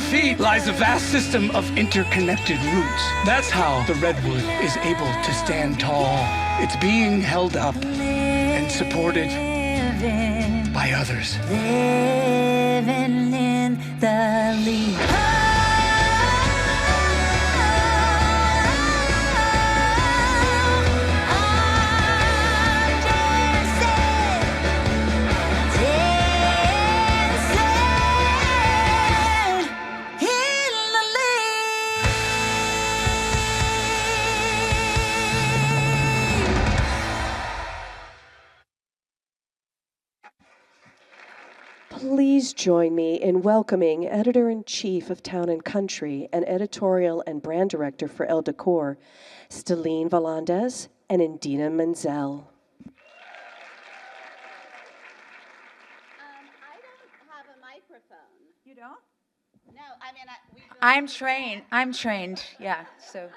feet lies a vast system of interconnected roots. That's how the redwood is able to stand tall. It's being held up and supported by others. Living in the leaf. Please join me in welcoming Editor-in-Chief of Town & Country and Editorial and Brand Director for Elle Decor, Stellene Volandes and Idina Menzel. I don't have a microphone. You don't? No, I mean, I'm trained, yeah, so.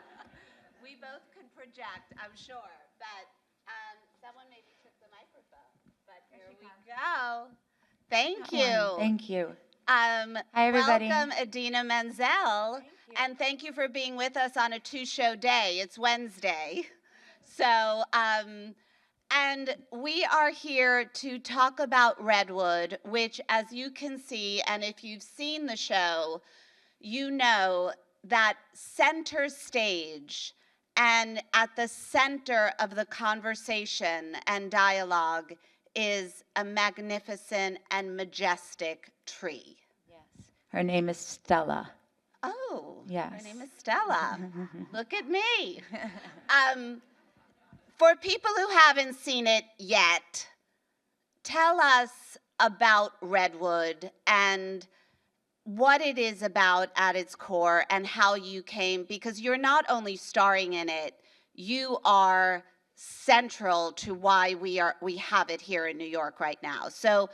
we both can project, I'm sure, but someone maybe took the microphone. But here we go. Thank you. Thank you. Hi, everybody. Welcome, Idina Menzel. And thank you for being with us on a two-show day. It's Wednesday. So, and we are here to talk about Redwood, which, as you can see, and if you've seen the show, you know that center stage and at the center of the conversation and dialogue is a magnificent and majestic tree. Yes. Her name is Stella. Oh, yes. Her name is Stella. Look at me. For people who haven't seen it yet, tell us about Redwood and what it is about at its core and how you came, because you're not only starring in it, you are central to why we have it here in New York right now. So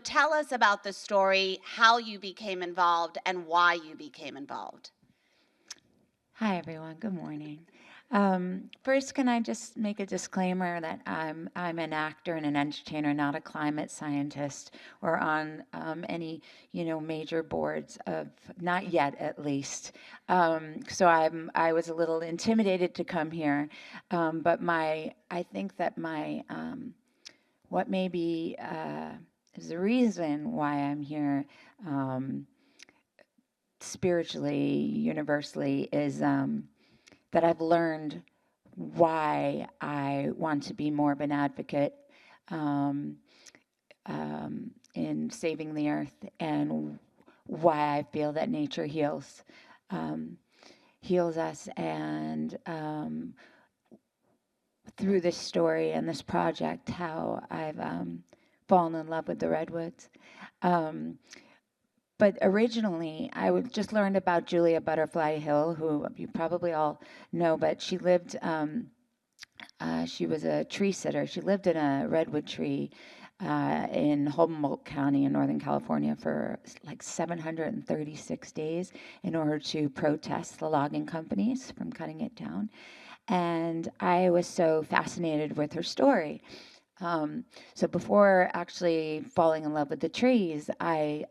tell us about the story, how you became involved, and why you became involved. Hi, everyone. Good morning. First, can I just make a disclaimer that I'm an actor and an entertainer, not a climate scientist or on any major boards of, not yet at least. So I was a little intimidated to come here, but I think that what maybe is the reason why I'm here spiritually, universally, is that I've learned why I want to be more of an advocate in saving the earth, and why I feel that nature heals us. And through this story and this project, how I've fallen in love with the redwoods. But originally, I just learned about Julia Butterfly Hill, who you probably all know, but she lived, she was a tree sitter. She lived in a redwood tree in Humboldt County in Northern California for like 736 days in order to protest the logging companies from cutting it down. And I was so fascinated with her story. So before actually falling in love with the trees, I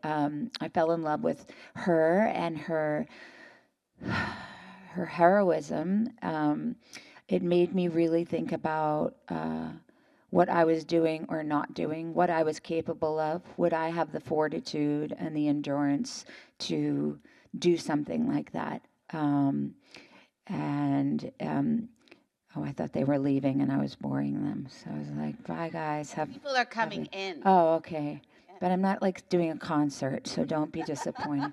fell in love with her and her heroism. It made me really think about what I was doing or not doing, what I was capable of. Would I have the fortitude and the endurance to do something like that? Oh, I thought they were leaving and I was boring them. So I was like, bye, guys. People are coming in. Oh, okay. But I'm not like doing a concert, so don't be disappointed.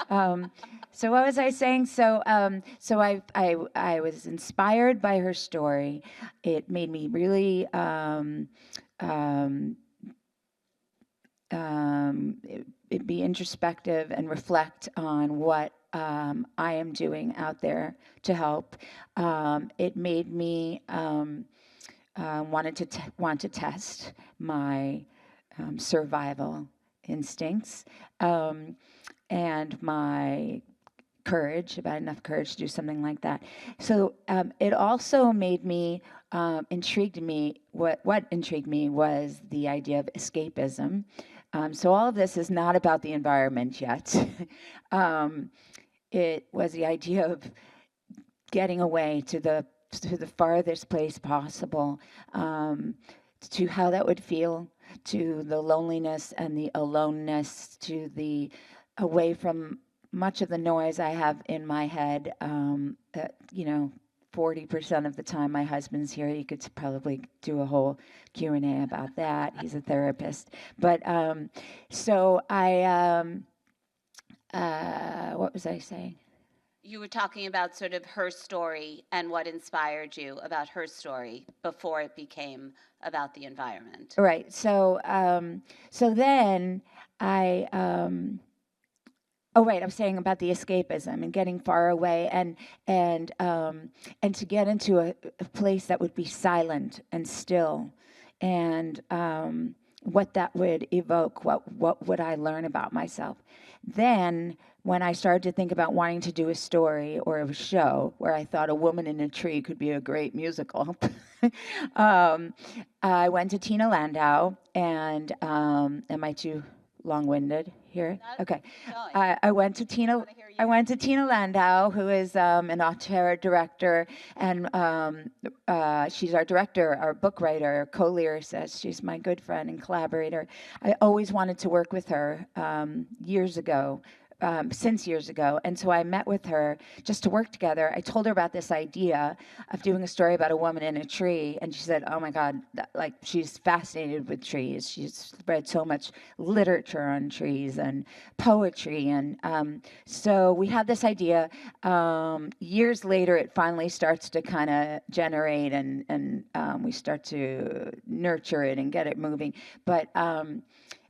So what was I saying? So I was inspired by her story. It made me really be introspective and reflect on what I am doing out there to help. It made me want to test my survival instincts and my courage, about enough courage to do something like that. So it also made me, intrigued me, what intrigued me was the idea of escapism. So all of this is not about the environment yet. It was the idea of getting away to the farthest place possible, to how that would feel, to the loneliness and the aloneness, to the away from much of the noise I have in my head. 40% of the time my husband's here. You could probably do a whole Q&A about that. He's a therapist. But so what was I saying? You were talking about sort of her story and what inspired you about her story before it became about the environment. Right. So then I oh right, I was saying about the escapism and getting far away and to get into a place that would be silent and still, and what that would evoke, what would I learn about myself. Then when I started to think about wanting to do a story or a show where I thought A Woman in a Tree could be a great musical, I went to Tina Landau and am I too long-winded here? Okay. I went to Tina. I went to Tina Landau, who is an auteur director, and she's our director, our book writer, co-lyricist. She's my good friend and collaborator. I always wanted to work with her years ago. Since years ago. And so I met with her just to work together. I told her about this idea of doing a story about a woman in a tree. And she said, oh my God, like she's fascinated with trees. She's read so much literature on trees and poetry. And so we had this idea. Years later, it finally starts to kind of generate and we start to nurture it and get it moving. But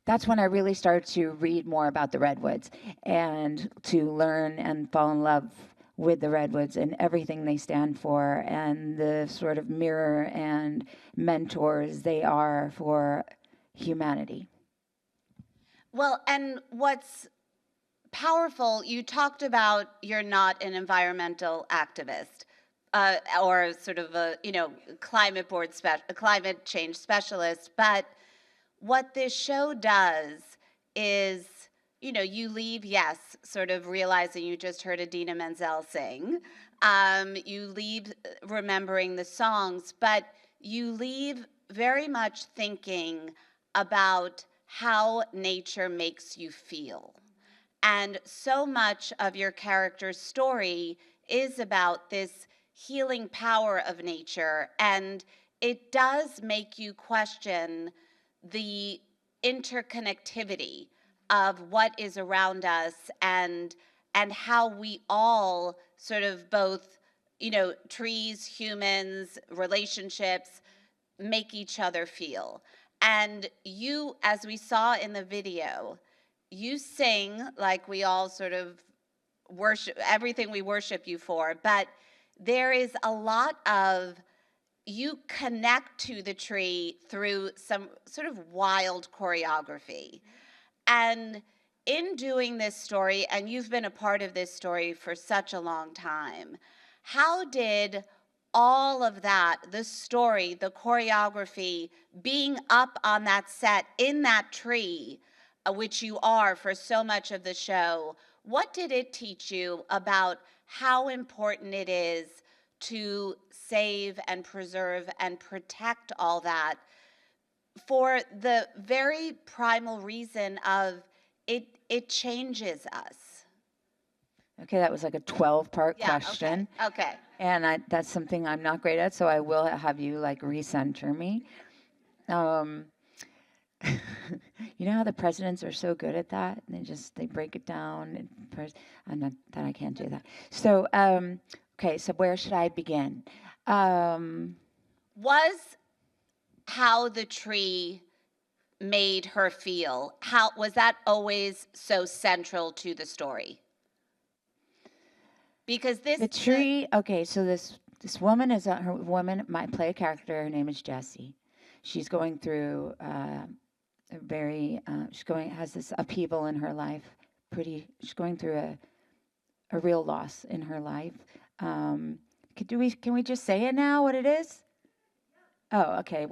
that's when I really started to read more about the Redwoods and to learn and fall in love with the Redwoods and everything they stand for and the sort of mirror and mentors they are for humanity. Well, and what's powerful, you talked about you're not an environmental activist or sort of a climate change specialist, but what this show does is, you leave, yes, sort of realizing you just heard Idina Menzel sing. You leave remembering the songs, but you leave very much thinking about how nature makes you feel. And so much of your character's story is about this healing power of nature, and it does make you question the interconnectivity of what is around us and how we all sort of both, trees, humans, relationships, make each other feel. And you, as we saw in the video, you sing like we all sort of worship, everything we worship you for, but there is a lot of, you connect to the tree through some sort of wild choreography. And in doing this story, and you've been a part of this story for such a long time, how did all of that, the story, the choreography, being up on that set in that tree, which you are for so much of the show, what did it teach you about how important it is to save and preserve and protect all that for the very primal reason of it changes us? Okay, that was like a 12-part Yeah, question. okay. And that's something I'm not great at, so I will have you like recenter me. You know how the presidents are so good at that? They break it down. I can't do that. So, okay, so where should I begin? Was how the tree made her feel, how was that always so central to the story? Because The tree, okay, so this woman is her woman, my play character, her name is Jessie. She's going through has this upheaval in her life. She's going through a real loss in her life. Can we just say it now, what it is? Oh, okay.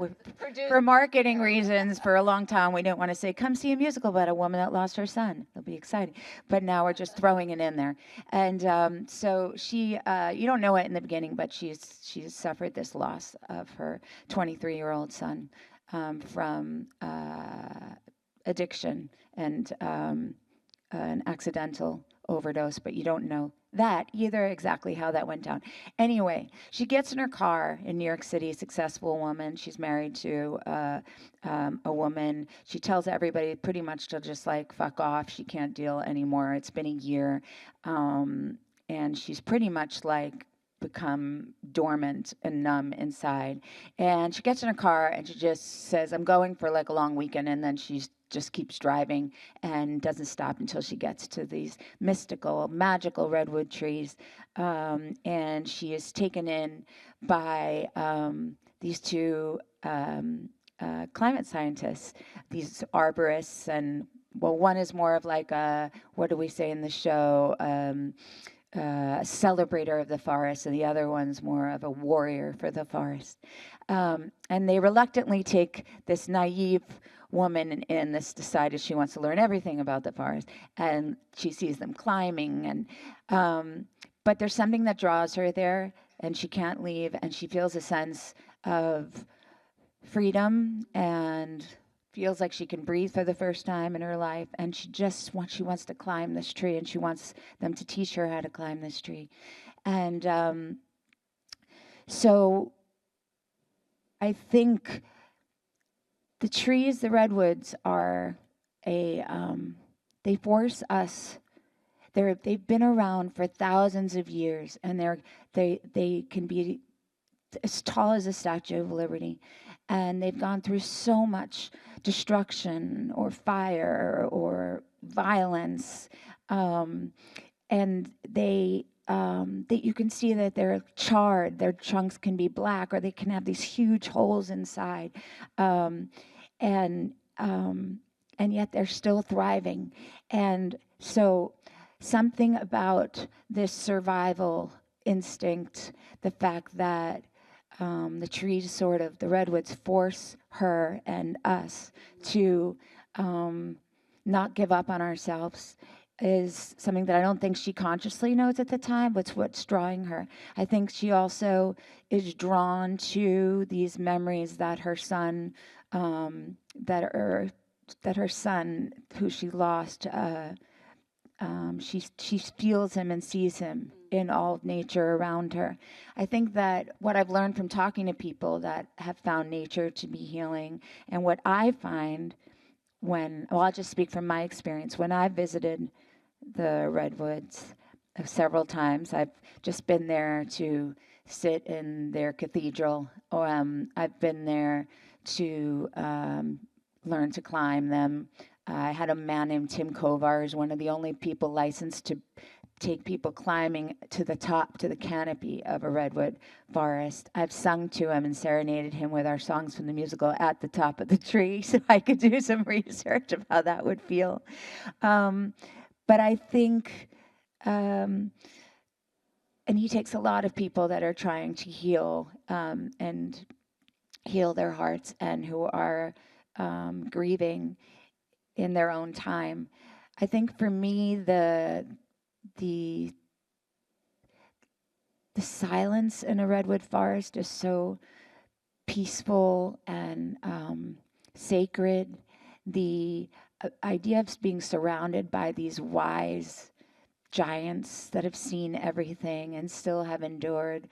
For marketing reasons, for a long time, we didn't want to say, come see a musical about a woman that lost her son. It'll be exciting. But now we're just throwing it in there. And so she, you don't know it in the beginning, but she's suffered this loss of her 23-year-old son from addiction and an accidental overdose, but you don't know that either, exactly how that went down. Anyway, she gets in her car in New York City, a successful woman. She's married to a woman. She tells everybody pretty much to just like fuck off. She can't deal anymore. It's been a year. And she's pretty much like become dormant and numb inside. And she gets in her car and she just says, I'm going for like a long weekend. And then she just keeps driving and doesn't stop until she gets to these mystical, magical redwood trees. And she is taken in by these two climate scientists, these arborists. And well, one is more of like a, what do we say in the show? Celebrator of the forest, and the other one's more of a warrior for the forest. And they reluctantly take this naive woman in this decided she wants to learn everything about the forest, and she sees them climbing, and but there's something that draws her there, and she can't leave, and she feels a sense of freedom and feels like she can breathe for the first time in her life, and she wants to climb this tree, and she wants them to teach her how to climb this tree. And so I think the trees, the redwoods, are they force us. They've been around for thousands of years, and they can be as tall as the Statue of Liberty. And they've gone through so much destruction or fire or violence. And they you can see that they're charred. Their trunks can be black, or they can have these huge holes inside. And yet they're still thriving. And so something about this survival instinct, the fact that the trees the redwoods force her and us to not give up on ourselves, is something that I don't think she consciously knows at the time, but it's what's drawing her. I think she also is drawn to these memories that her son, who she lost, she feels him and sees him in all nature around her. I think that what I've learned from talking to people that have found nature to be healing, and what I find I'll just speak from my experience. When I visited the redwoods several times, I've just been there to sit in their cathedral. I've been there to learn to climb them. I had a man named Tim Kovar, who's one of the only people licensed to take people climbing to the top, to the canopy of a redwood forest. I've sung to him and serenaded him with our songs from the musical at the top of the tree, so I could do some research of how that would feel. But I think, and he takes a lot of people that are trying to heal and heal their hearts, and who are grieving in their own time. I think for me, the silence in a redwood forest is so peaceful and sacred. The idea of being surrounded by these wise giants that have seen everything and still have endured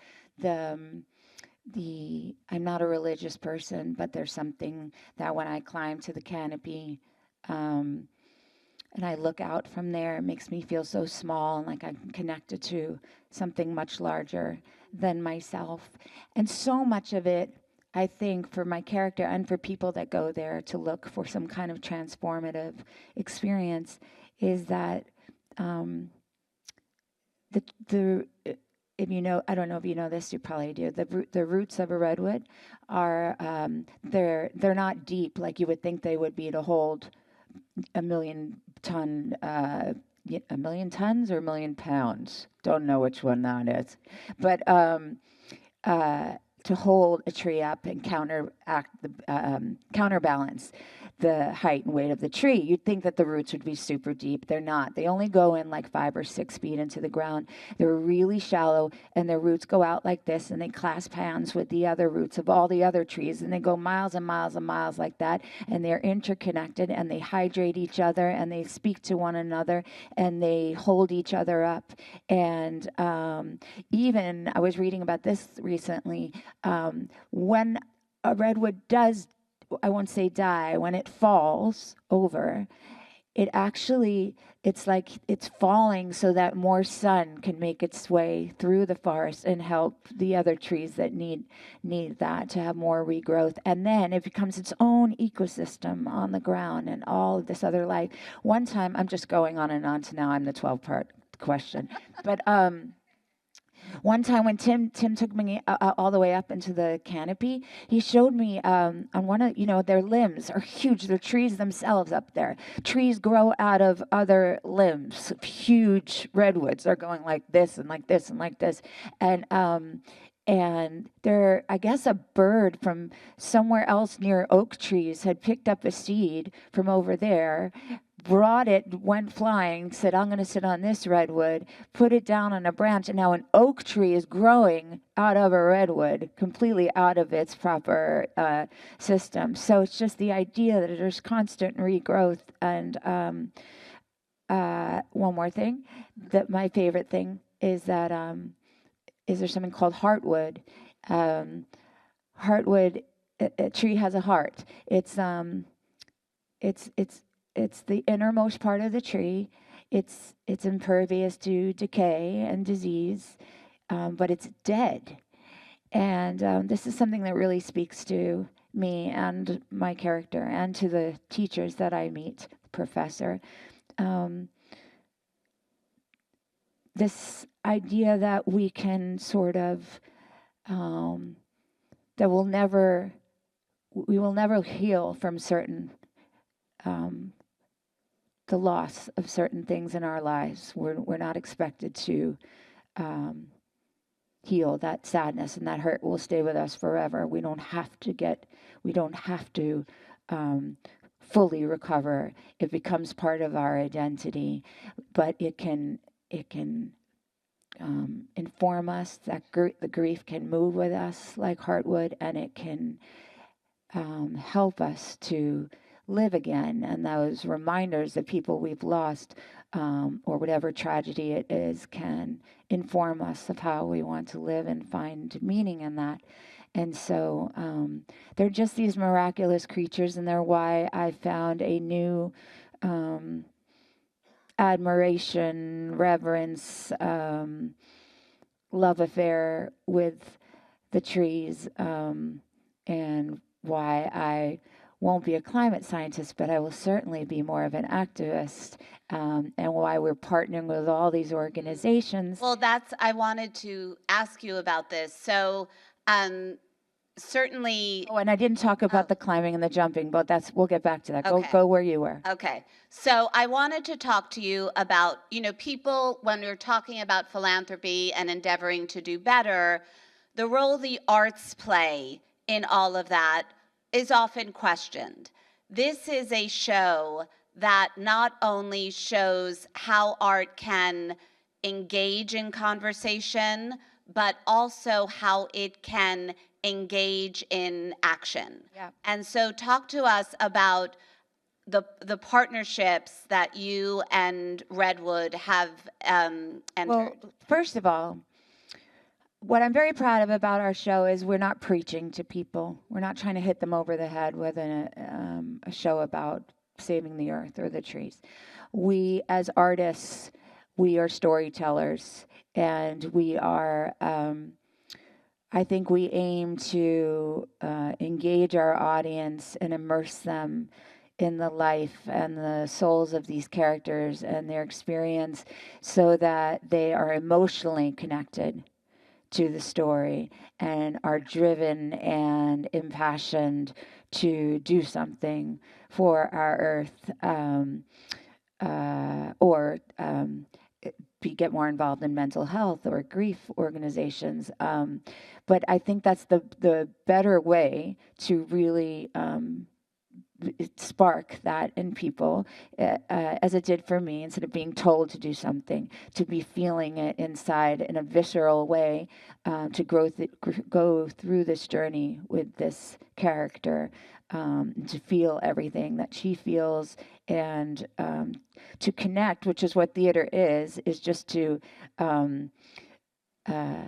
I'm not a religious person, but there's something that when I climb to the canopy, and I look out from there, it makes me feel so small and like I'm connected to something much larger than myself. And so much of it, I think, for my character and for people that go there to look for some kind of transformative experience, is that if you know, I don't know if you know this, you probably do. The roots of a redwood are they're not deep like you would think they would be to hold a million tons or a million pounds. Don't know which one that is, but to to hold a tree up and counterbalance the height and weight of the tree. You'd think that the roots would be super deep. They're not. They only go in like 5 or 6 feet into the ground. They're really shallow, and their roots go out like this, and they clasp hands with the other roots of all the other trees, and they go miles and miles and miles like that, and they're interconnected, and they hydrate each other, and they speak to one another, and they hold each other up. And even, I was reading about this recently, when a redwood does, I won't say die, when it falls over, it actually, it's like it's falling so that more sun can make its way through the forest and help the other trees that need that to have more regrowth. And then it becomes its own ecosystem on the ground and all of this other life. One time, I'm just going on and on to now I'm the 12-part question. But one time when Tim took me all the way up into the canopy, he showed me on one of, their limbs are huge. They're trees themselves up there. Trees grow out of other limbs. Huge redwoods are going like this and like this and like this. And there, I guess a bird from somewhere else near oak trees had picked up a seed from over there, brought it, went flying, said, I'm going to sit on this redwood, put it down on a branch, and now an oak tree is growing out of a redwood, completely out of its proper system. So it's just the idea that there's constant regrowth. And one more thing, that my favorite thing is that is there's something called heartwood. Heartwood, a tree has a heart. It's the innermost part of the tree. It's impervious to decay and disease, but it's dead. And this is something that really speaks to me and my character and to the teachers that I meet, the professor. This idea that we can sort of, that we will never heal from certain the loss of certain things in our lives. We're not expected to heal that sadness, and that hurt will stay with us forever. We don't have to fully recover. It becomes part of our identity, but it can inform us. That the grief can move with us like heartwood, and it can help us to live again. And those reminders that people we've lost, or whatever tragedy it is, can inform us of how we want to live and find meaning in that. And so they're just these miraculous creatures, and they're why I found a new admiration, reverence, love affair with the trees, and why I won't be a climate scientist, but I will certainly be more of an activist, and why we're partnering with all these organizations. Well, I wanted to ask you about this. So, certainly. Oh, and I didn't talk about the climbing and the jumping, but we'll get back to that. Okay. Go where you were. Okay. So I wanted to talk to you about, people, when we're talking about philanthropy and endeavoring to do better, the role the arts play in all of that is often questioned. This is a show that not only shows how art can engage in conversation, but also how it can engage in action. Yeah. And so talk to us about the partnerships that you and Redwood have entered. Well, first of all, what I'm very proud of about our show is we're not preaching to people. We're not trying to hit them over the head with a show about saving the earth or the trees. We, as artists, we are storytellers, and we are, I think we aim to engage our audience and immerse them in the life and the souls of these characters and their experience, so that they are emotionally connected to the story and are driven and impassioned to do something for our earth, or get more involved in mental health or grief organizations. But I think that's the better way to really spark that in people, as it did for me. Instead of being told to do something, to be feeling it inside in a visceral way, to go through this journey with this character, to feel everything that she feels, and to connect, which is what theater is just to the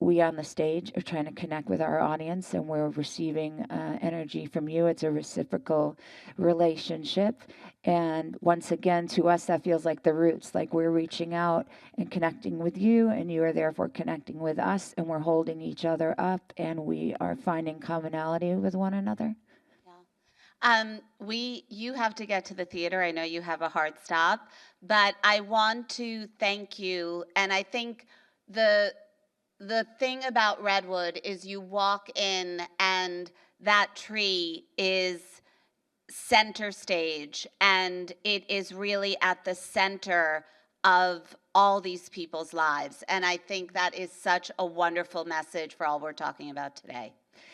we on the stage are trying to connect with our audience, and we're receiving energy from you. It's a reciprocal relationship. And once again, to us, that feels like the roots, like we're reaching out and connecting with you, and you are therefore connecting with us, and we're holding each other up, and we are finding commonality with one another. You have to get to the theater. I know you have a hard stop, but I want to thank you. And I think the thing about Redwood is you walk in and that tree is center stage, and it is really at the center of all these people's lives. And I think that is such a wonderful message for all we're talking about today.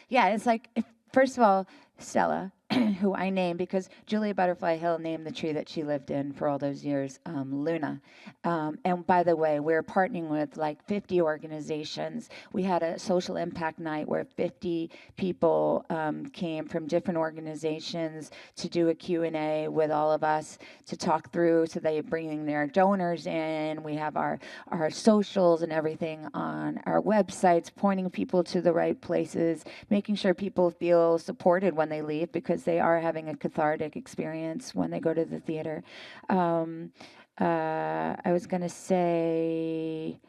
Yeah, it's like, first of all, Stella, who I named because Julia Butterfly Hill named the tree that she lived in for all those years, Luna. And by the way, we're partnering with like 50 organizations. We had a social impact night where 50 people came from different organizations to do a Q&A with all of us to talk through. So they bringing their donors in. We have our socials and everything on our websites, pointing people to the right places, making sure people feel supported when they leave, because they are having a cathartic experience when they go to the theater. I was going to say,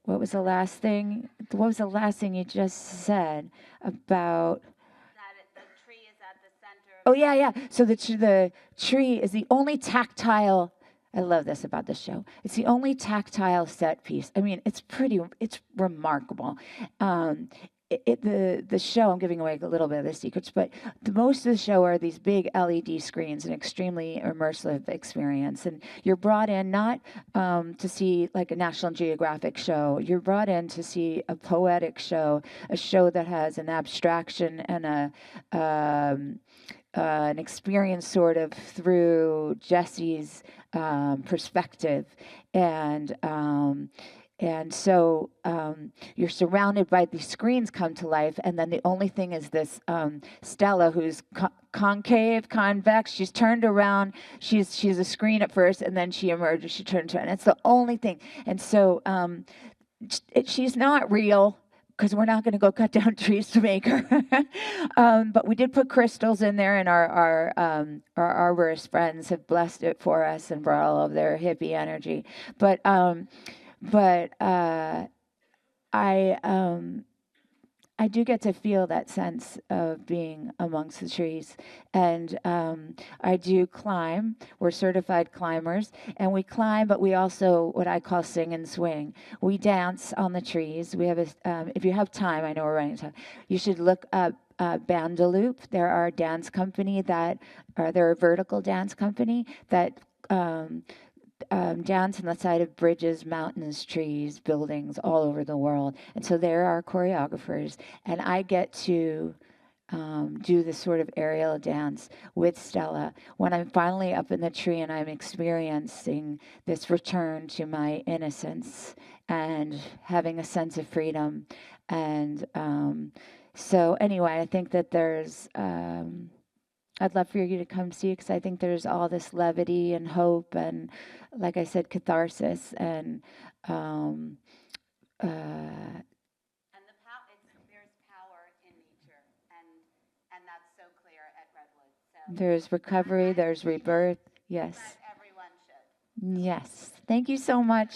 what was the last thing? What was the last thing you just said about? The tree is at the center. Oh, yeah. So the tree is the only tactile. I love this about this show. It's the only tactile set piece. I mean, it's remarkable. The show, I'm giving away a little bit of the secrets, but most of the show are these big LED screens, an extremely immersive experience. And you're brought in not to see like a National Geographic show. You're brought in to see a poetic show, a show that has an abstraction and an experience sort of through Jesse's perspective. And so you're surrounded by these screens come to life, and then the only thing is this Stella, who's concave, convex. She's turned around. She's a screen at first, and then she emerges. She turns around. It's the only thing. And so she's not real, because we're not going to go cut down trees to make her. But we did put crystals in there, and our arborist friends have blessed it for us and brought all of their hippie energy. But I do get to feel that sense of being amongst the trees. And I do climb. We're certified climbers. And we climb, but we also, what I call sing and swing. We dance on the trees. We have if you have time, I know we're running out of time, you should look up Bandaloop. They're our dance company they're a vertical dance company that dance on the side of bridges, mountains, trees, buildings all over the world. And so they're our choreographers. And I get to do this sort of aerial dance with Stella when I'm finally up in the tree and I'm experiencing this return to my innocence and having a sense of freedom. And so anyway, I think that there's... I'd love for you to come see, because I think there's all this levity and hope and, like I said, catharsis and there's power in nature, and that's so clear at Redwood. So there's recovery, there's rebirth. Yes. Everyone should. Yes. Thank you so much.